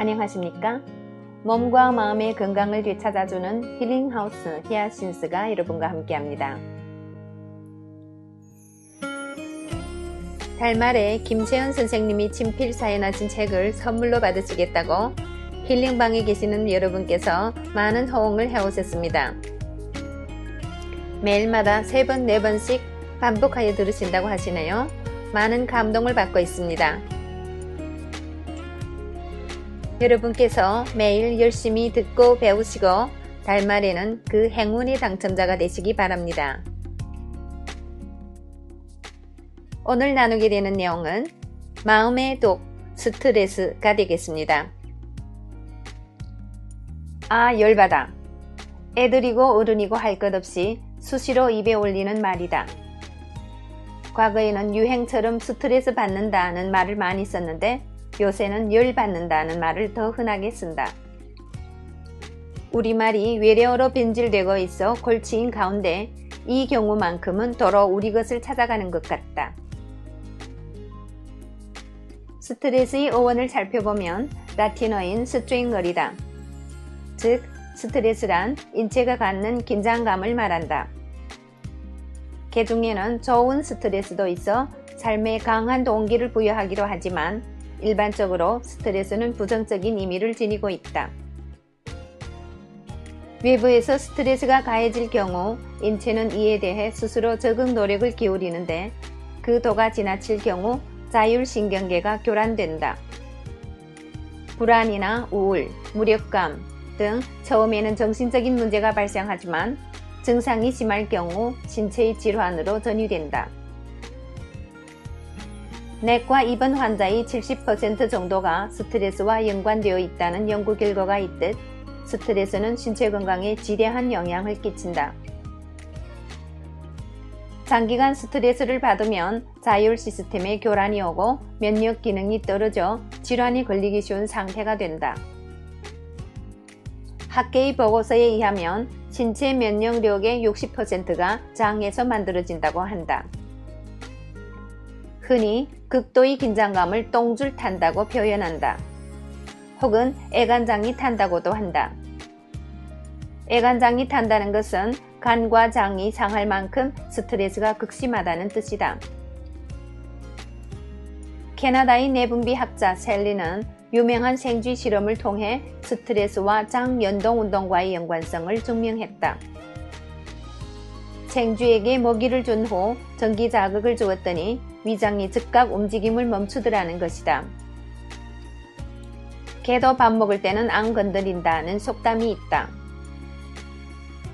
안녕하십니까? 몸과 마음의 건강을 되찾아주는 힐링하우스 히아신스가 여러분과 함께합니다. 달말에 김채연 선생님이 친필 사연하신 책을 선물로 받으시겠다고 힐링방에 계시는 여러분께서 많은 호응을 해오셨습니다. 매일마다 3번, 4번씩 반복하여 들으신다고 하시네요. 많은 감동을 받고 있습니다. 여러분께서 매일 열심히 듣고 배우시고 달말에는 그 행운의 당첨자가 되시기 바랍니다. 오늘 나누게 되는 내용은 마음의 독, 스트레스가 되겠습니다. 아, 열받아. 애들이고 어른이고 할 것 없이 수시로 입에 올리는 말이다. 과거에는 유행처럼 스트레스 받는다는 말을 많이 썼는데 요새는 열 받는다는 말을 더 흔하게 쓴다. 우리말이 외래어로 변질되고 있어 골치인 가운데 이 경우만큼은 도로 우리 것을 찾아가는 것 같다. 스트레스의 어원을 살펴보면 라틴어인 스트레인걸이다. 즉, 스트레스란 인체가 갖는 긴장감을 말한다. 개 중에는 좋은 스트레스도 있어 삶에 강한 동기를 부여하기도 하지만 일반적으로 스트레스는 부정적인 의미를 지니고 있다. 외부에서 스트레스가 가해질 경우 인체는 이에 대해 스스로 적응 노력을 기울이는데 그 도가 지나칠 경우 자율신경계가 교란된다. 불안이나 우울, 무력감 등 처음에는 정신적인 문제가 발생하지만 증상이 심할 경우 신체의 질환으로 전이된다. 내과 입원 환자의 70% 정도가 스트레스와 연관되어 있다는 연구 결과가 있듯 스트레스는 신체 건강에 지대한 영향을 끼친다. 장기간 스트레스를 받으면 자율 시스템에 교란이 오고 면역 기능이 떨어져 질환이 걸리기 쉬운 상태가 된다. 학계의 보고서에 의하면 신체 면역력의 60%가 장에서 만들어진다고 한다. 흔히 극도의 긴장감을 똥줄 탄다고 표현한다. 혹은 애간장이 탄다고도 한다. 애간장이 탄다는 것은 간과 장이 상할 만큼 스트레스가 극심하다는 뜻이다. 캐나다의 내분비학자 셀리는 유명한 생쥐 실험을 통해 스트레스와 장 연동 운동과의 연관성을 증명했다. 생쥐에게 먹이를 준 후 전기 자극을 주었더니 위장이 즉각 움직임을 멈추더라는 것이다. 개도 밥 먹을 때는 안 건드린다는 속담이 있다.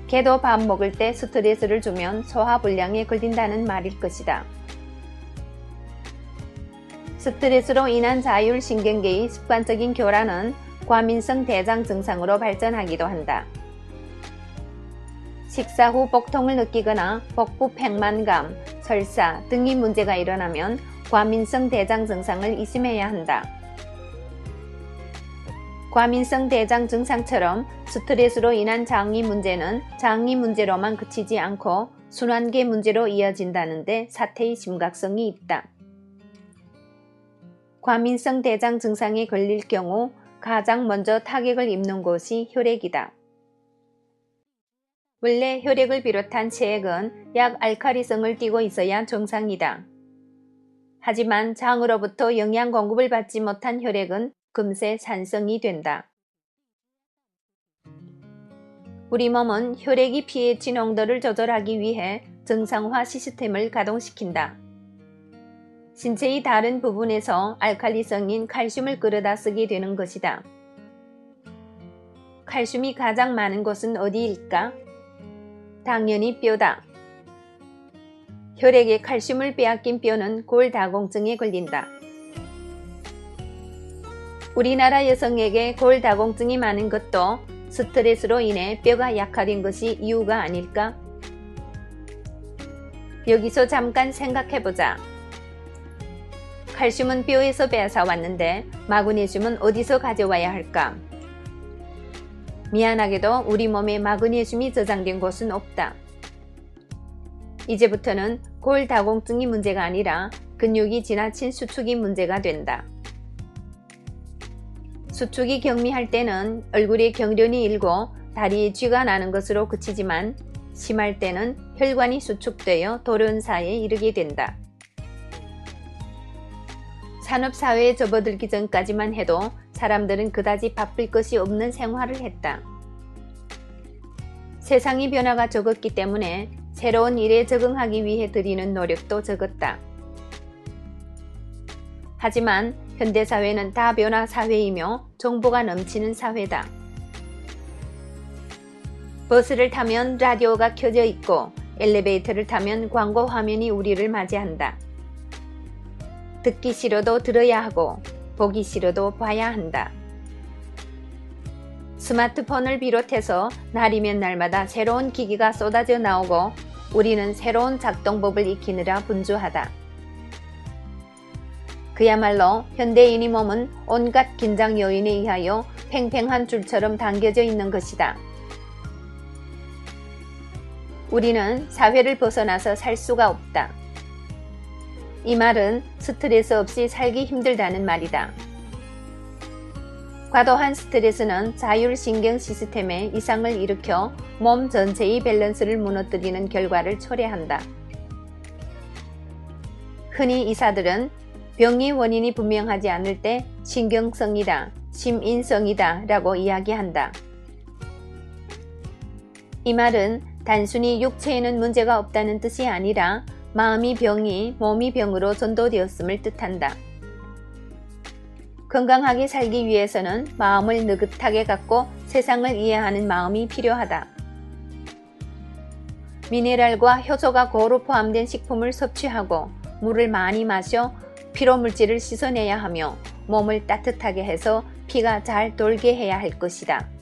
개도 밥 먹을 때 스트레스를 주면 소화불량에 걸린다는 말일 것이다. 스트레스로 인한 자율신경계의 습관적인 교란은 과민성 대장 증상으로 발전하기도 한다. 식사 후 복통을 느끼거나 복부 팽만감, 설사 등의 문제가 일어나면 과민성 대장 증상을 의심해야 한다. 과민성 대장 증상처럼 스트레스로 인한 장기 문제는 장기 문제로만 그치지 않고 순환계 문제로 이어진다는데 사태의 심각성이 있다. 과민성 대장 증상에 걸릴 경우 가장 먼저 타격을 입는 곳이 혈액이다. 원래 혈액을 비롯한 체액은 약 알칼리성을 띠고 있어야 정상이다. 하지만 장으로부터 영양 공급을 받지 못한 혈액은 금세 산성이 된다. 우리 몸은 혈액의 pH 농도를 조절하기 위해 정상화 시스템을 가동시킨다. 신체의 다른 부분에서 알칼리성인 칼슘을 끌어다 쓰게 되는 것이다. 칼슘이 가장 많은 곳은 어디일까? 당연히 뼈다. 혈액에 칼슘을 빼앗긴 뼈는 골다공증에 걸린다. 우리나라 여성에게 골다공증이 많은 것도 스트레스로 인해 뼈가 약화된 것이 이유가 아닐까? 여기서 잠깐 생각해보자. 칼슘은 뼈에서 뺏어왔는데 마그네슘은 어디서 가져와야 할까? 미안하게도 우리 몸에 마그네슘이 저장된 곳은 없다. 이제부터는 골다공증이 문제가 아니라 근육이 지나친 수축이 문제가 된다. 수축이 경미할 때는 얼굴에 경련이 일고 다리에 쥐가 나는 것으로 그치지만 심할 때는 혈관이 수축되어 돌연사에 이르게 된다. 산업사회에 접어들기 전까지만 해도 사람들은 그다지 바쁠 것이 없는 생활을 했다. 세상의 변화가 적었기 때문에 새로운 일에 적응하기 위해 들이는 노력도 적었다. 하지만 현대사회는 다변화 사회이며 정보가 넘치는 사회다. 버스를 타면 라디오가 켜져 있고 엘리베이터를 타면 광고 화면이 우리를 맞이한다. 듣기 싫어도 들어야 하고 보기 싫어도 봐야 한다. 스마트폰을 비롯해서 날이면 날마다 새로운 기기가 쏟아져 나오고 우리는 새로운 작동법을 익히느라 분주하다. 그야말로 현대인의 몸은 온갖 긴장 요인에 의하여 팽팽한 줄처럼 당겨져 있는 것이다. 우리는 사회를 벗어나서 살 수가 없다. 이 말은 스트레스 없이 살기 힘들다는 말이다. 과도한 스트레스는 자율신경 시스템에 이상을 일으켜 몸 전체의 밸런스를 무너뜨리는 결과를 초래한다. 흔히 의사들은 병의 원인이 분명하지 않을 때 신경성이다, 심인성이다 라고 이야기한다. 이 말은 단순히 육체에는 문제가 없다는 뜻이 아니라 마음이 병이 몸이 병으로 전도되었음을 뜻한다. 건강하게 살기 위해서는 마음을 느긋하게 갖고 세상을 이해하는 마음이 필요하다. 미네랄과 효소가 고루 포함된 식품을 섭취하고 물을 많이 마셔 피로물질을 씻어내야 하며 몸을 따뜻하게 해서 피가 잘 돌게 해야 할 것이다.